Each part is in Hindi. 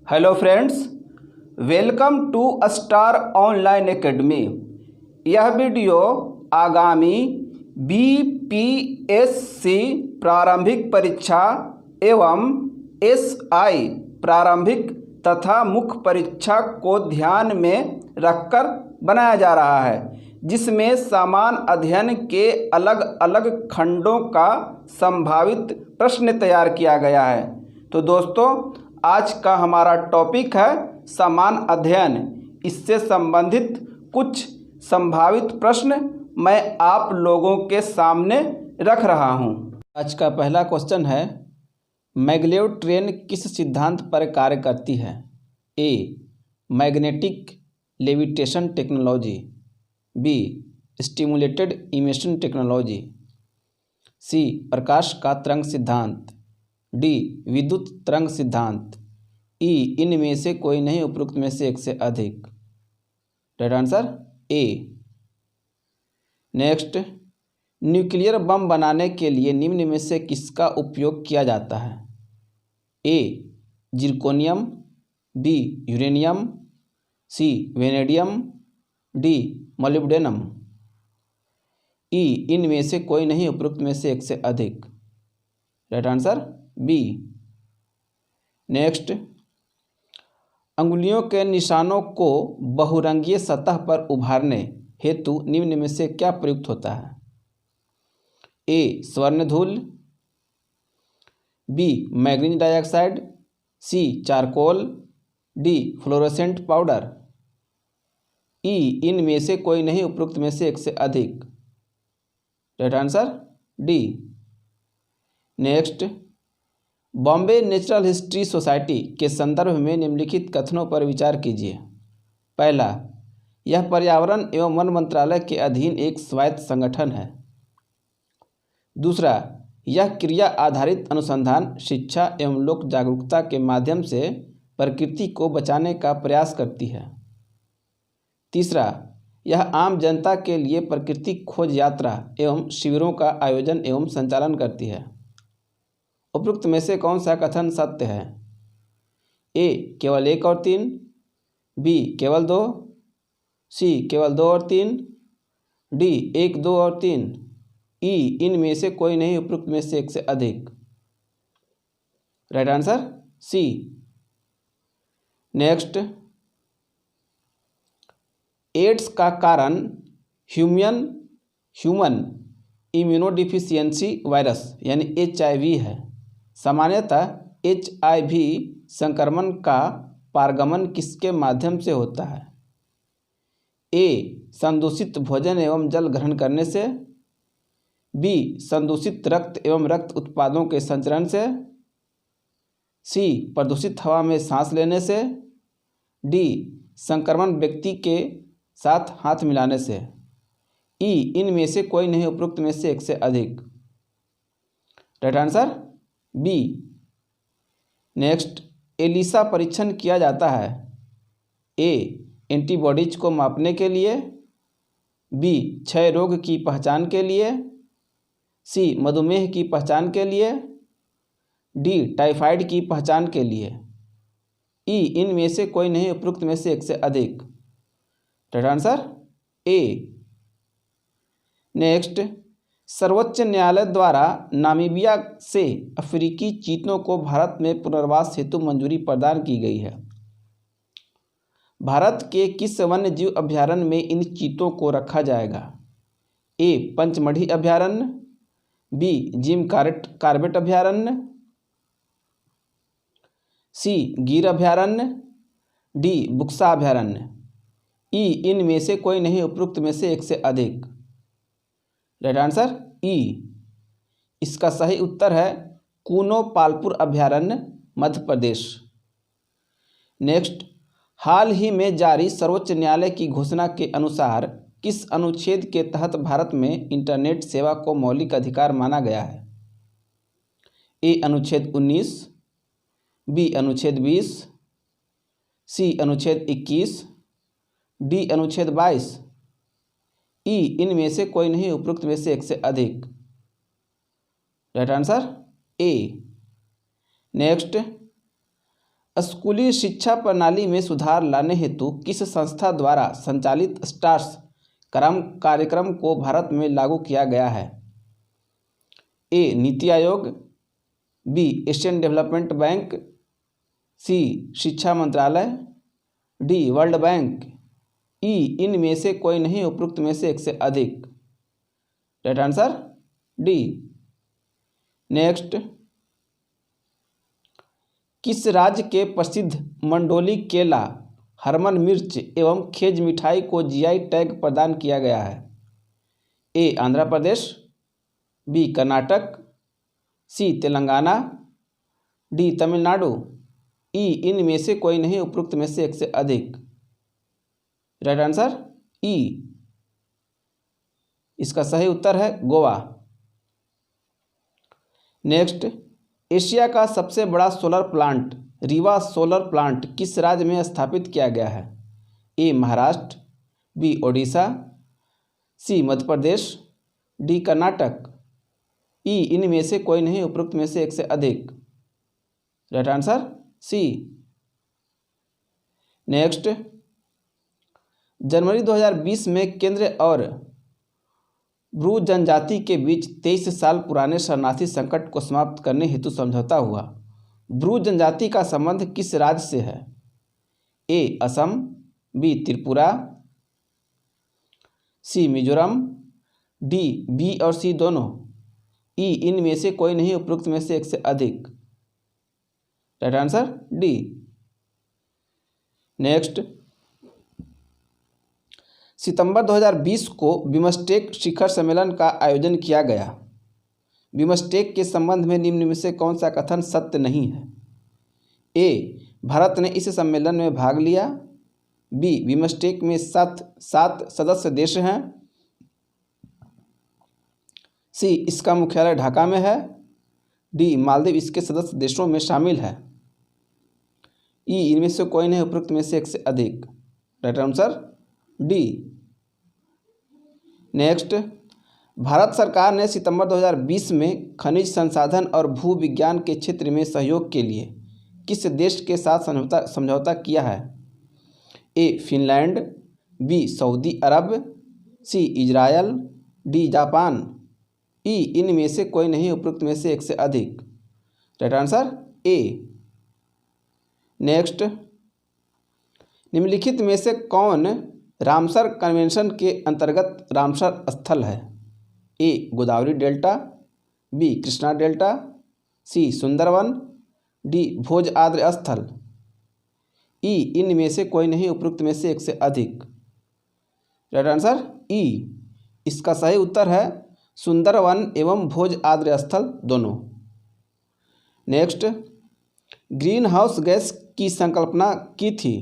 Hello friends, welcome to Star Online Academy. यह वीडियो आगामी बीपीएससी प्रारंभिक परीक्षा एवं एसआई प्रारंभिक तथा मुख्य परीक्षा को ध्यान में रखकर बनाया जा रहा है, जिसमें समान अध्ययन के अलग अलग खंडों का संभावित प्रश्न तैयार किया गया है। तो दोस्तों, आज का हमारा टॉपिक है समान अध्ययन। इससे संबंधित कुछ संभावित प्रश्न मैं आप लोगों के सामने रख रहा हूं। आज का पहला क्वेश्चन है, मैगलेव ट्रेन किस सिद्धांत पर कार्य करती है? A. Magnetic levitation technology, B. Stimulated emission technology, C. प्रकाश का तरंग सिद्धांत, डी. विद्युत तरंग सिद्धांत, ई. इनमें से कोई नहीं, उपरोक्त में से एक से अधिक। Right answer A. Next, nuclear bomb बनाने के लिए निम्न में से किसका उपयोग किया जाता है? A. Zirconium, B. Uranium, C. Vanadium, D. Molybdenum, E. इनमें से कोई नहीं, उपरोक्त में से एक से अधिक। Right answer B. नेक्स्ट, अंगुलियों के निशानों को बहुरंगीय सतह पर उभारने हेतु निम्न में से क्या प्रयुक्त होता है? ए. स्वर्णधूल, B. Manganese dioxide, C. Charcoal, D. Fluorescent powder, E. इनमें से कोई नहीं, उपरोक्त में से एक से अधिक। Right answer D. Next, Bombay natural history society के संदर्भ में निम्नलिखित कथनों पर विचार कीजिए। पहला, यह पर्यावरण एवं वन मंत्रालय के अधीन एक स्वायत्त संगठन है। दूसरा, यह क्रिया आधारित अनुसंधान, शिक्षा एवं लोक जागरूकता के माध्यम से प्रकृति को बचाने का प्रयास करती है। तीसरा, यह आम जनता के लिए प्राकृतिक खोज यात्रा एवं शिविरों का आयोजन एवं संचालन करती है। उपरोक्त में से कौन सा कथन सत्य है? ए. केवल 1 और 3, बी. केवल 2, सी. केवल 2 और 3, डी. 1, 2 और 3, ई. इनमें से कोई नहीं, उपरोक्त में से एक से अधिक। Right answer C. Next, AIDS का कारण ह्यूमन इम्यूनोडिफिशियंसी वायरस यानी HIV है। सामान्यतः HIV संक्रमण का पारगमन किसके माध्यम से होता है? ए. संदूषित भोजन एवं जल ग्रहण करने से, बी. संदूषित रक्त एवं रक्त उत्पादों के संचरण से, सी. प्रदूषित हवा में सांस लेने से, डी. संक्रमण व्यक्ति के साथ हाथ मिलाने से, ई. इनमें से कोई नहीं, उपरोक्त में से एक से अधिक। Right answer B. Next, ELISA परीक्षण किया जाता है। ए. एंटीबॉडीज को मापने के लिए, बी. क्षय रोग की पहचान के लिए, सी. मधुमेह की पहचान के लिए, डी. टाइफाइड की पहचान के लिए, ई. इनमें से कोई नहीं, उपरोक्त में से एक से अधिक। Right answer A. नेक्स्ट, सर्वोच्च न्यायालय द्वारा नामीबिया से अफ्रीकी चीतों को भारत में पुनर्वास हेतु मंजूरी प्रदान की गई है। भारत के किस वन्य जीव अभयारण्य में इन चीतों को रखा जाएगा? ए. पंचमढ़ी अभयारण्य, बी. जिम कॉर्बेट अभयारण्य, सी. गिर अभयारण्य, डी. बुक्सा अभयारण्य, ई. इनमें से कोई नहीं, उपरोक्त में से एक से अधिक। राइट आंसर ई। इसका सही उत्तर है कूनो पालपुर अभयारण्य, मध्य प्रदेश। नेक्स्ट, हाल ही में जारी सर्वोच्च न्यायालय की घोषणा के अनुसार किस अनुच्छेद के तहत भारत में इंटरनेट सेवा को मौलिक अधिकार माना गया है? ए. अनुच्छेद 19, बी. अनुच्छेद 20, सी. अनुच्छेद 21, डी. अनुच्छेद 22, ई. इनमें से कोई नहीं, उपरोक्त में से एक से अधिक। Right answer A. नेक्स्ट, स्कूली शिक्षा प्रणाली में सुधार लाने हेतु किस संस्था द्वारा संचालित स्टार्स कार्यक्रम को भारत में लागू किया गया है? ए. NITI Aayog, B. Asian development bank, सी. शिक्षा मंत्रालय, डी. वर्ल्ड बैंक, ई. इनमें से कोई नहीं, उपरोक्त में से एक से अधिक। Right answer D. नेक्स्ट, किस राज्य के प्रसिद्ध मंडोली केला, हरमन मिर्च एवं खेज मिठाई को जीआई टैग प्रदान किया गया है? ए. आंध्र प्रदेश, बी. कर्नाटक, सी. तेलंगाना, डी. तमिलनाडु, ई. इनमें से कोई नहीं, उपरोक्त में से एक से अधिक। राइट आंसर ई। इसका सही उत्तर है गोवा। नेक्स्ट, एशिया का सबसे बड़ा solar plant Rewa solar plant किस राज्य में स्थापित किया गया है? ए. महाराष्ट्र, बी. ओडिशा, सी. मध्य प्रदेश, डी. कर्नाटक, ई. इनमें से कोई नहीं, उपरोक्त में से एक से अधिक। Right answer C. नेक्स्ट, जनवरी 2020 में केंद्र और ब्रू जनजाति के बीच 23 साल पुराने शरणार्थी संकट को समाप्त करने हेतु समझौता हुआ। ब्रू जनजाति का संबंध किस राज्य से है? ए. असम, बी. त्रिपुरा, सी. मिजोरम, डी. बी और सी दोनों, ई. इनमें से कोई नहीं, उपरोक्त में से एक से अधिक। Right answer D. नेक्स्ट, सितंबर 2020 को बिमस्टेक शिखर सम्मेलन का आयोजन किया गया। बिमस्टेक के संबंध में निम्न में से कौन सा कथन सत्य नहीं है? ए. भारत ने इस सम्मेलन में भाग लिया, बी. बिमस्टेक में 7 सदस्य देश हैं, सी. इसका मुख्यालय ढाका में है, डी. मालदीव इसके सदस्य देशों में शामिल है, ई. इनमें से कोई नहीं, उपरोक्त में से एक से अधिक। Right answer D. Next, Bharat सरकार ने सितंबर 2020 में खनिज संसाधन और भू विज्ञान के क्षेत्र में सहयोग के लिए किस देश के साथ समझौता किया है? A. Finland, B. Saudi Arab, C. Israel, D. Japan, E. इनमें से कोई नहीं, उपरोक्त में से एक से अधिक। Right answer A. नेक्स्ट, निम्नलिखित में से कौन रामसर कन्वेंशन के अंतर्गत रामसर स्थल है? A. Godavari delta, B. Krishna delta, C. Sundarban, D. Bhoj आद्र स्थल, ई. इनमें से कोई नहीं, उपरोक्त में से एक से अधिक। राइट आंसर ई। इसका सही उत्तर है सुंदरवन एवं भोज आद्र स्थल दोनों। नेक्स्ट, ग्रीन हाउस गैस की संकल्पना की थी?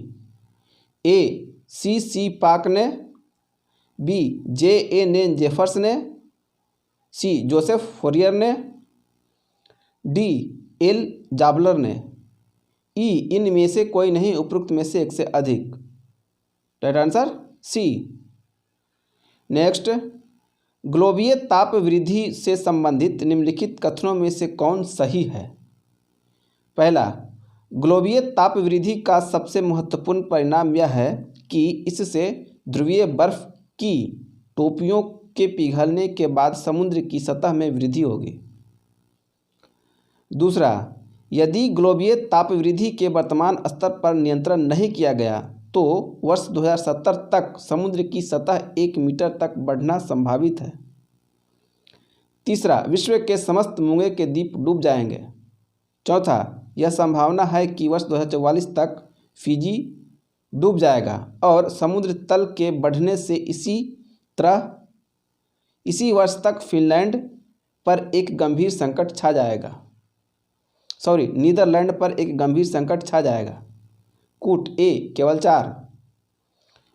ए. सी पाक ने, बी. J.N. जेफर्स ने, सी. जोसेफ फोरियर ने, डी. L. जाबलर ने, ई. इनमें से कोई नहीं, उपरोक्त में से एक से अधिक। Right answer C. नेक्स्ट, ग्लोबीय ताप वृद्धि से संबंधित निम्नलिखित कथनों में से कौन सही है? पहला, ग्लोबीय ताप वृद्धि का सबसे महत्वपूर्ण परिणाम यह है कि इससे ध्रुवीय बर्फ की टोपियों के पिघलने के बाद समुद्र की सतह में वृद्धि होगी। दूसरा, यदि ग्लोबीय ताप वृद्धि के वर्तमान स्तर पर नियंत्रण नहीं किया गया तो वर्ष 2070 तक समुद्र की सतह 1 मीटर तक बढ़ना संभावित है। तीसरा, विश्व के समस्त मूंगे के द्वीप डूब जाएंगे। चौथा, यह संभावना है कि वर्ष 2044 तक फिजी डूब जाएगा और समुद्र तल के बढ़ने से इसी वर्ष तक फिनलैंड पर एक गंभीर संकट छा जाएगा। नीदरलैंड पर एक गंभीर संकट छा जाएगा। कूट ए. केवल 4,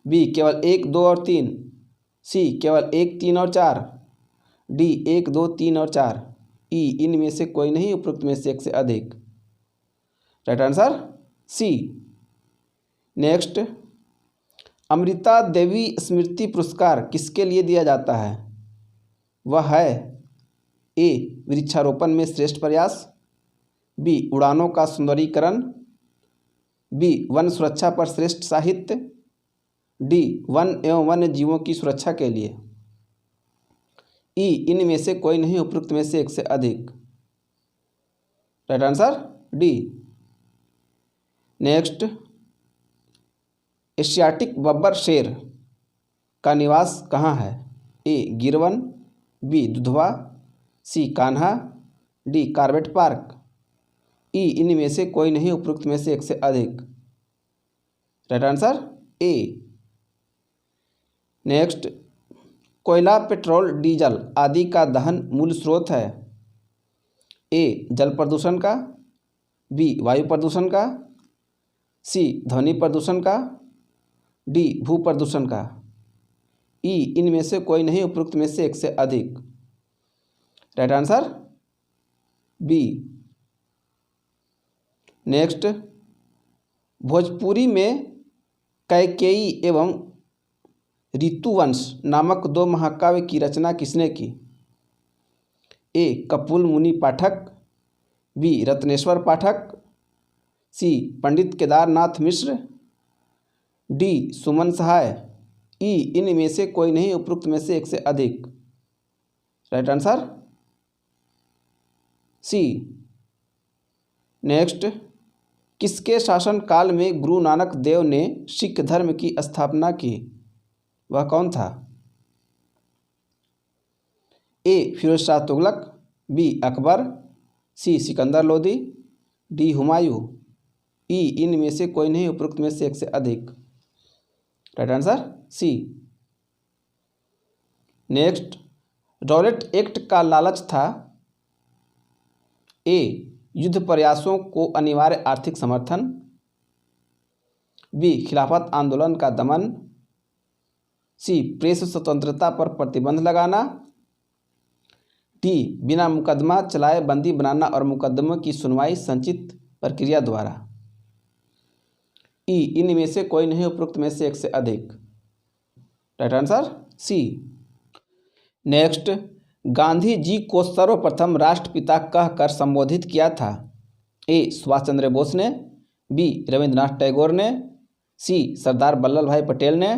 बी. केवल 1, 2 और 3, सी. केवल 1, 3 और 4, डी. 1, 2, 3 और 4, ई. इनमें से कोई नहीं, उपरोक्त में से एक से अधिक। Right answer C. Next, Amrita Devi स्मृति पुरस्कार किसके लिए दिया जाता है? वह है ए. वृक्षारोपण में श्रेष्ठ प्रयास, बी. उड़ानों का सुंदरीकरण, बी वन सुरक्षा पर श्रेष्ठ साहित्य, डी वन एवं वन्य जीवों की सुरक्षा के लिए, ई इनमें से कोई नहीं उपरोक्त में से एक से अधिक। Right answer D. Next, Asiatic Babbar शेर का निवास कहाँ है? ए गिरवन, बी दुधवा, सी कान्हा, डी कॉर्बेट पार्क, ई इनमें से कोई नहीं उपरोक्त में से एक से अधिक। Right answer A. नेक्स्ट, कोयला, पेट्रोल, डीजल आदि का दहन मूल स्रोत है? ए जल प्रदूषण का, बी वायु प्रदूषण का, सी ध्वनि प्रदूषण का, डी भू प्रदूषण का, ई इनमें से कोई नहीं उपरोक्त में से एक से अधिक। Right answer B. Next, Bhojpuri में कैकेयी एवं ऋतुवंश नामक दो महाकाव्य की रचना किसने की? ए कपूल मुनि पाठक, बी रत्नेश्वर पाठक, सी पंडित केदारनाथ मिश्र, डी सुमन सहाय, ई इनमें से कोई नहीं उपरोक्त में से एक से अधिक। Right answer C. नेक्स्ट, किसके शासन काल में गुरु नानक देव ने सिख धर्म की स्थापना की? वह कौन था? ए फिरोज शाह तुगलक, बी अकबर, सी सिकंदर लोदी, डी हुमायूं, ई इनमें से कोई नहीं उपरोक्त में से एक से अधिक। Right answer C. Next, Rowlatt Act का लालच था? ए युद्ध प्रयासों को अनिवार्य आर्थिक समर्थन, बी खिलाफत आंदोलन का दमन, सी प्रेस स्वतंत्रता पर प्रतिबंध लगाना, डी बिना मुकदमा चलाए बंदी बनाना और मुकदमों की सुनवाई संचित प्रक्रिया द्वारा, ई इनमें से कोई नहीं उपरोक्त में से एक से अधिक। Right answer C. Next, Gandhi ji को सर्वप्रथम राष्ट्रपिता कहकर संबोधित किया था? ए सुभाष चंद्र बोस ने, बी रविंद्रनाथ टैगोर ने, सी सरदार वल्लभ भाई पटेल ने,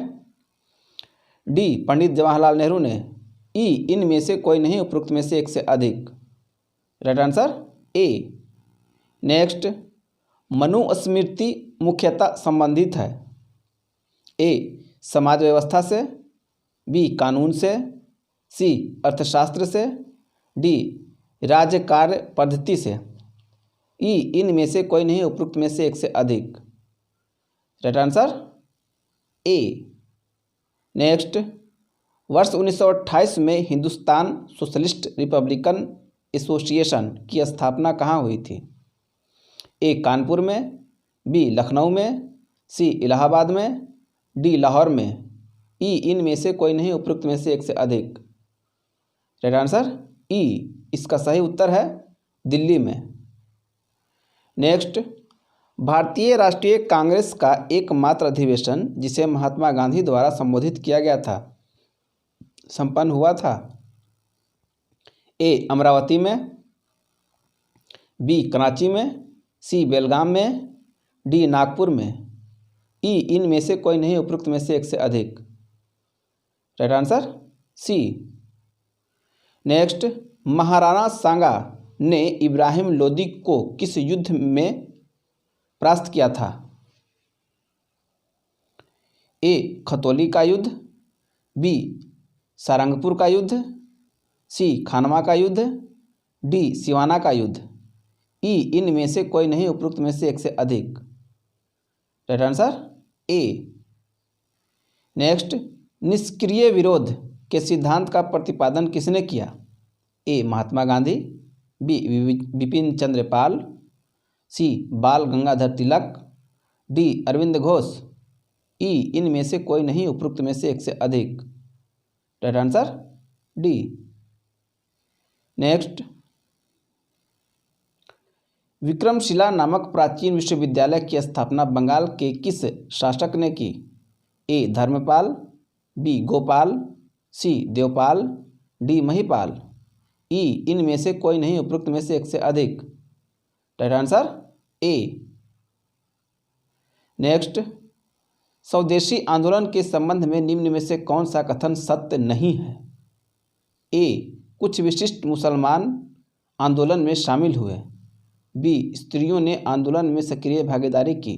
डी पंडित जवाहरलाल नेहरू ने, ई इनमें से कोई नहीं उपरोक्त में से एक से अधिक। Right answer A. Next, Manusmriti मुख्यतः संबंधित है? ए समाज व्यवस्था से, बी कानून से, सी अर्थशास्त्र से, डी राज्य कार्य पद्धति से, ई इनमें से कोई नहीं उपरोक्त में से एक से अधिक। Right answer A. नेक्स्ट, वर्ष 1928 में हिंदुस्तान सोशलिस्ट रिपब्लिकन एसोसिएशन की स्थापना कहाँ हुई थी? ए कानपुर में, बी लखनऊ में, सी इलाहाबाद में, डी लाहौर में, ई इनमें से कोई नहीं उपरोक्त में से एक से अधिक। राइट आंसर ई। इसका सही उत्तर है दिल्ली में। नेक्स्ट, भारतीय राष्ट्रीय कांग्रेस का एकमात्र अधिवेशन जिसे महात्मा गांधी द्वारा संबोधित किया गया था संपन्न हुआ था? ए अमरावती में, बी कराची में, सी बेलगाम में, डी नागपुर में, ई इनमें से कोई नहीं उपरोक्त में से एक से अधिक। Right answer C. Next, Maharana Sanga ने इब्राहिम लोदी को किस युद्ध में परास्त किया था? ए खतौली का युद्ध, बी सारंगपुर का युद्ध, सी खानवा का युद्ध, डी सिवाना का युद्ध, ई इनमें से कोई नहीं उपरोक्त में से एक से अधिक। Right answer A. नेक्स्ट, निष्क्रिय विरोध के सिद्धांत का प्रतिपादन किसने किया? ए महात्मा गांधी, बी बिपिन चंद्र पाल, सी बाल गंगाधर तिलक, डी अरविंद घोष, ई इनमें से कोई नहीं उपरोक्त में से एक से अधिक। Right answer D. Next, Vikramshila नामक प्राचीन विश्वविद्यालय की स्थापना बंगाल के किस शासक ने की? ए धर्मपाल, बी गोपाल, सी देवपाल, डी महिपाल, ई इनमें से कोई नहीं उपरोक्त में से एक से अधिक। Right answer A. नेक्स्ट, स्वदेशी आंदोलन के संबंध में निम्न में से कौन सा कथन सत्य नहीं है? ए, कुछ विशिष्ट मुसलमान आंदोलन में शामिल हुए। बी, स्त्रियों ने आंदोलन में सक्रिय भागीदारी की।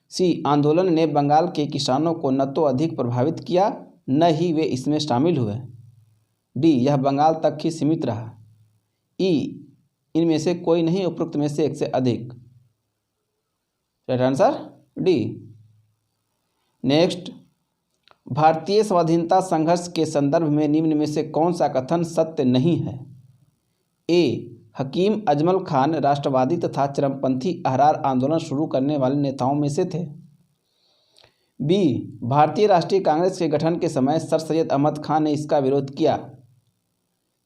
सी, आंदोलन ने बंगाल के किसानों को न तो अधिक प्रभावित किया न ही वे इसमें शामिल हुए। डी, यह बंगाल तक ही सीमित रहा। ई, इनमें से कोई नहीं, उपरोक्त में से एक से अधिक। Right answer D. नेक्स्ट, भारतीय स्वाधीनता संघर्ष के संदर्भ में निम्न में से कौन सा कथन सत्य नहीं है? ए, हकीम अजमल खान राष्ट्रवादी तथा चरमपंथी अहरार आंदोलन शुरू करने वाले नेताओं में से थे। बी, भारतीय राष्ट्रीय कांग्रेस के गठन के समय सर सैयद अहमद खान ने इसका विरोध किया।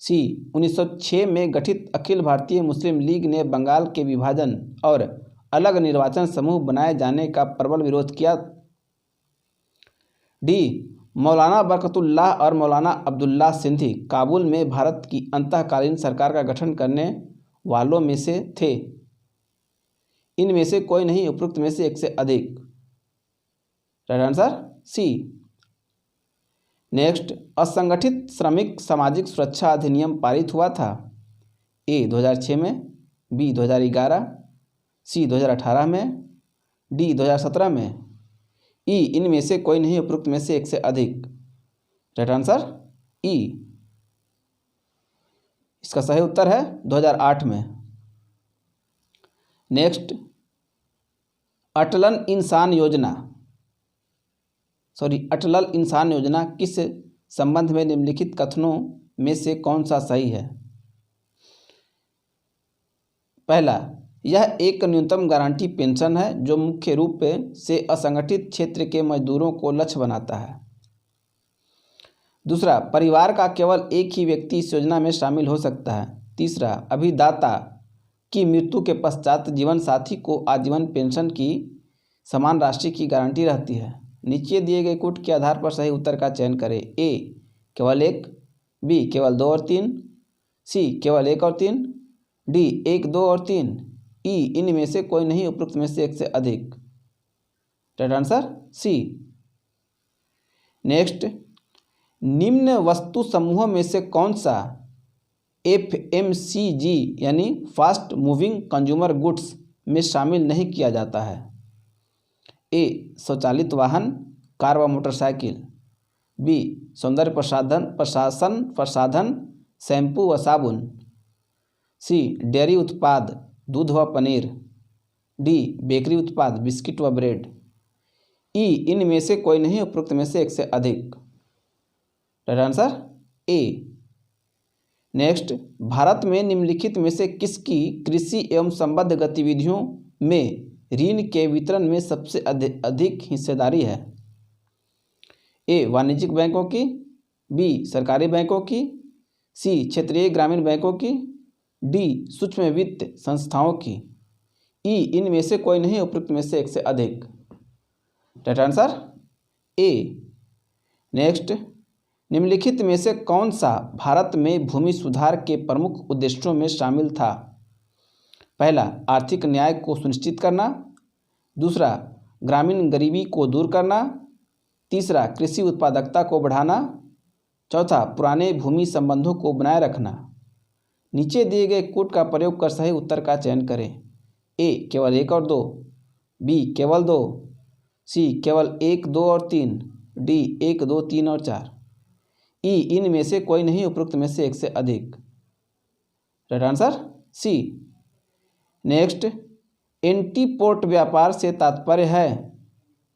सी, 1906 में गठित अखिल भारतीय मुस्लिम लीग ने बंगाल के विभाजन और अलग निर्वाचन समूह बनाए जाने का प्रबल विरोध किया। डी, मौलाना बरकतुल्लाह और मौलाना अब्दुल्लाह सिंधी काबुल में भारत की अंतःकालीन सरकार का गठन करने वालों में से थे। इनमें से कोई नहीं, उपरोक्त में से एक से अधिक। Right answer C. नेक्स्ट, असंगठित श्रमिक सामाजिक सुरक्षा अधिनियम पारित हुआ था। ए, 2006 में। बी, 2011। सी, 2018 में। डी, 2017 में। ई, इनमें से कोई नहीं, उपरोक्त में से एक से अधिक। राइट आंसर ई। इसका सही उत्तर है 2008 में। नेक्स्ट, अटल इंसान योजना किस संबंध में निम्नलिखित कथनों में से कौन सा सही है? पहला, यह एक न्यूनतम गारंटी पेंशन है जो मुख्य रूप से असंगठित क्षेत्र के मजदूरों को लक्ष्य बनाता है। दूसरा, परिवार का केवल एक ही व्यक्ति इस योजना में शामिल हो सकता है। तीसरा, अभिदाता की मृत्यु के पश्चात जीवन साथी को आजीवन पेंशन की समान राशि की गारंटी रहती है। नीचे दिए गए कोट के आधार पर सही उत्तर का चयन करें। ए, केवल एक। बी, केवल 2 और 3। सी, केवल 1 और 3। डी, 1, 2 और 3। ई, इनमें से कोई नहीं, उपरोक्त में से एक से अधिक। Right answer C. नेक्स्ट, निम्न वस्तु समूहों में से कौन सा FMCG यानी फास्ट मूविंग कंज्यूमर गुड्स में शामिल नहीं किया जाता है? ए, स्वचालित वाहन, कार व मोटरसाइकिल। बी, सौंदर्य प्रसाधन, शैम्पू व साबुन। सी, डेयरी उत्पाद, दूध व पनीर। डी, बेकरी उत्पाद, बिस्किट व ब्रेड। ई, इनमें से कोई नहीं, उपरोक्त में से एक से अधिक। Right answer A. Next, Bharat में निम्नलिखित में से किसकी कृषि एवं संबद्ध गतिविधियों में ऋण के वितरण में सबसे अधिक हिस्सेदारी है? ए, वाणिज्यिक बैंकों की। बी, सरकारी बैंकों की। सी, क्षेत्रीय ग्रामीण बैंकों की। डी, सूक्ष्म वित्त संस्थाओं की। ई, इनमें से कोई नहीं, उपरोक्त में से एक से अधिक। Right answer A. नेक्स्ट, निम्नलिखित में से कौन सा भारत में भूमि सुधार के प्रमुख उद्देश्यों में शामिल था? पहला, आर्थिक न्याय को सुनिश्चित करना। दूसरा, ग्रामीण गरीबी को दूर करना। तीसरा, कृषि उत्पादकता को बढ़ाना। चौथा, पुराने भूमि संबंधों को बनाए रखना। नीचे दिए गए कोड का प्रयोग कर सही उत्तर का चयन करें। ए, केवल 1 और 2। बी, केवल 2। सी, केवल 1, 2 और 3। डी, 1, 2, 3 और 4। ई, इनमें से कोई नहीं, उपरोक्त में से एक से अधिक। Right answer C. Next, entrepot व्यापार से तात्पर्य है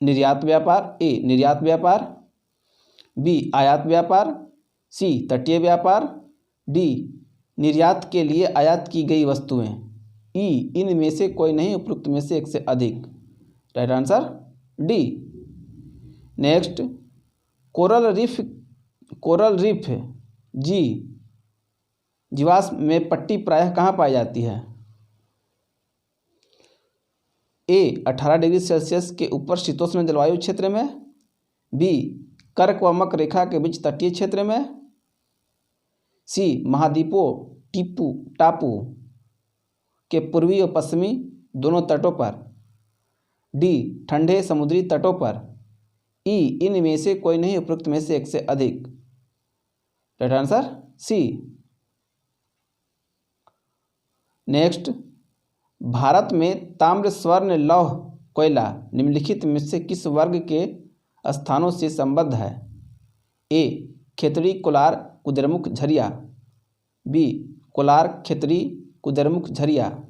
निर्यात व्यापार। ए, निर्यात व्यापार। बी, आयात व्यापार। सी, तटीय व्यापार। डी, निर्यात के लिए आयात की गई वस्तुएं। ई, इनमें से कोई नहीं, उपरोक्त में से एक से अधिक। Right answer D. Next, coral reef जीवाश्म में पट्टी प्रायः कहाँ पाई जाती है? ए, 18 डिग्री सेल्सियस के ऊपर शीतोष्ण जलवायु क्षेत्र में। बी, कर्क व मकर रेखा के बीच तटीय क्षेत्र में। सी, महाद्वीपों टापू के पूर्वी और पश्चिमी दोनों तटों पर। डी ठंडे समुद्री तटों पर, ई इनमें से कोई नहीं उपरोक्त में से एक से अधिक। Right answer C. Next, Bharat में ताम्र स्वर्ण लौह कोयला निम्नलिखित में से किस वर्ग के स्थानों से संबद्ध है? ए खेतड़ी कोलार कुद्रेमुख झरिया, बी कोलार खेतड़ी कुद्रेमुख झरिया,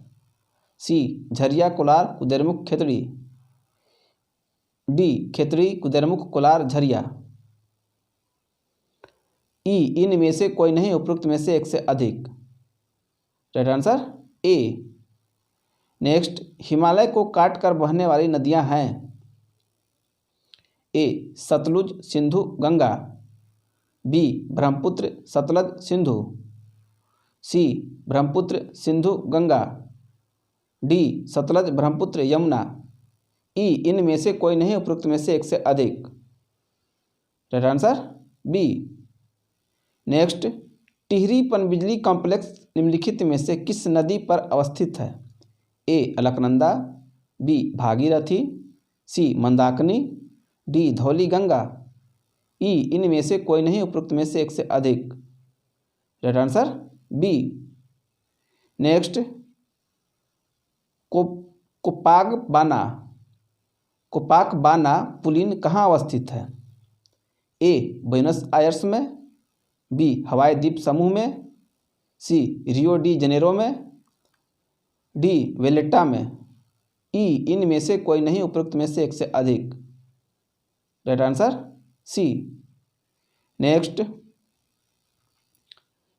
सी झरिया कोलार कुद्रेमुख खेतड़ी, डी खेतड़ी कुद्रेमुख कोलार झरिया, ई इनमें से कोई नहीं उपरोक्त में से एक से अधिक। Right answer A. Next, Himalaya को काट कर बहने वाली नदियां हैं? ए सतलुज सिंधु गंगा, बी ब्रह्मपुत्र सतलज सिंधु, सी ब्रह्मपुत्र सिंधु गंगा, डी सतलज ब्रह्मपुत्र यमुना, ई इनमें से कोई नहीं उपरोक्त में से एक से अधिक। Right answer B. Next, Tehri पनबिजली कॉम्प्लेक्स निम्नलिखित में से किस नदी पर अवस्थित है? ए अलकनंदा, बी भागीरथी, सी मंदाकिनी, डी धौली गंगा, ई इनमें से कोई नहीं उपरोक्त में से एक से अधिक। Right answer B. Next, Copacabana पुलिन कहाँ अवस्थित है? ए ब्यूनस आयर्स में, बी हवाई द्वीप समूह में, सी रियो डी जेनेरो में, डी वेलेटा में, ई इनमें से कोई नहीं उपरोक्त में से एक से अधिक। Right answer C. नेक्स्ट,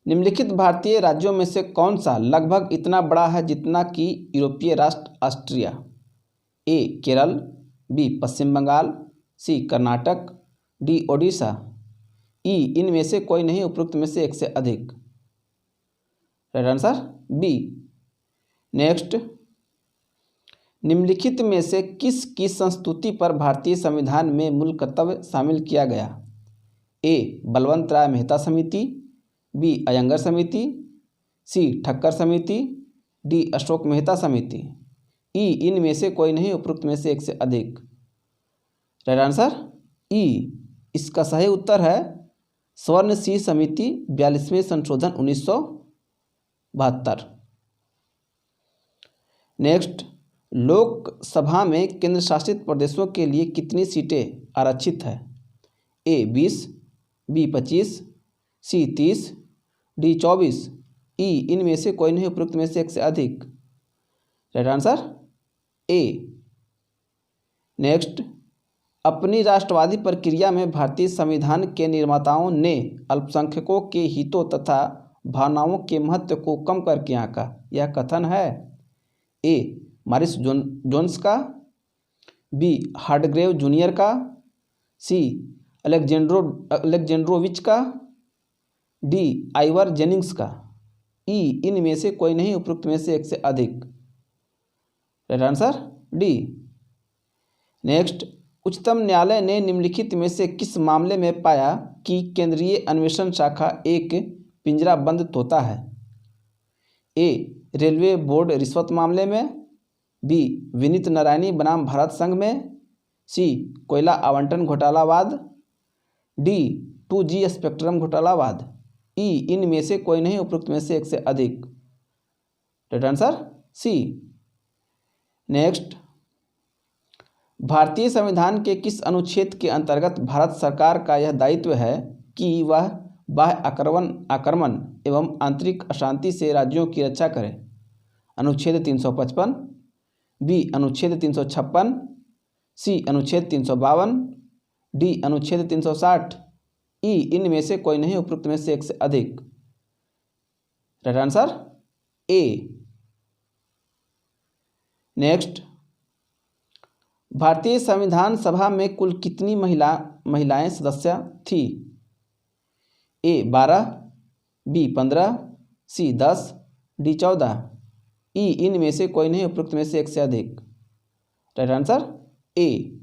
निम्नलिखित भारतीय राज्यों में से कौन सा लगभग इतना बड़ा है जितना कि यूरोपीय राष्ट्र ऑस्ट्रिया? ए केरल, बी पश्चिम बंगाल, सी कर्नाटक, डी ओडिशा, ई इनमें से कोई नहीं उपरोक्त में से एक से अधिक। Right answer B. नेक्स्ट, निम्नलिखित में से किसकी संस्तुति पर भारतीय संविधान में मूल कर्तव्य शामिल किया गया? ए बलवंत राय मेहता समिति, बी अयंगर समिति, सी ठक्कर समिति, डी अशोक मेहता समिति, ई इनमें से कोई नहीं उपरोक्त में से एक से अधिक। राइट आंसर ई। इसका सही उत्तर है स्वर्ण सी समिति 42वें संशोधन 1972। नेक्स्ट, लोकसभा में केंद्र शासित प्रदेशों के लिए कितनी सीटें आरक्षित है? ए 20, बी 25, सी 30, डी 24, ई इनमें से कोई नहीं उपरोक्त में से एक से अधिक। Right answer A. नेक्स्ट, अपनी राष्ट्रवादी प्रक्रिया में भारतीय संविधान के निर्माताओं ने अल्पसंख्यकों के हितों तथा भावनाओं के महत्व को कम करके आंका, यह कथन है? ए मॉरिस जोन्स का, बी हार्डग्रेव जूनियर का, सी अलेक्जेंड्रोविच का, डी आइवर जेनिंग्स का, ई इनमें से कोई नहीं उपरोक्त में से एक से अधिक। Right answer D. नेक्स्ट, उच्चतम न्यायालय ने निम्नलिखित में से किस मामले में पाया कि केंद्रीय अन्वेषण शाखा एक पिंजराबंद तोता है? ए रेलवे बोर्ड रिश्वत मामले में, बी विनीत नारायणी बनाम भारत संघ में, सी कोयला आवंटन घोटालावाद, डी 2G स्पेक्ट्रम घोटालावाद, ई इनमें से कोई नहीं उपरोक्त में से एक से अधिक। Right answer C. नेक्स्ट, भारतीय संविधान के किस अनुच्छेद के अंतर्गत भारत सरकार का यह दायित्व है कि वह बाह्य आक्रमण एवं आंतरिक अशांति से राज्यों की रक्षा करे? अनुच्छेद 355, बी अनुच्छेद 356, सी अनुच्छेद 352, डी अनुच्छेद 360, ई इनमें से कोई नहीं उपरोक्त में से एक से अधिक। Right answer A. नेक्स्ट, भारतीय संविधान सभा में कुल कितनी महिलाएं सदस्य थी? ए 12, बी 15, सी 10, डी 14, ई इनमें से कोई नहीं उपरोक्त में से एक से अधिक। Right answer A.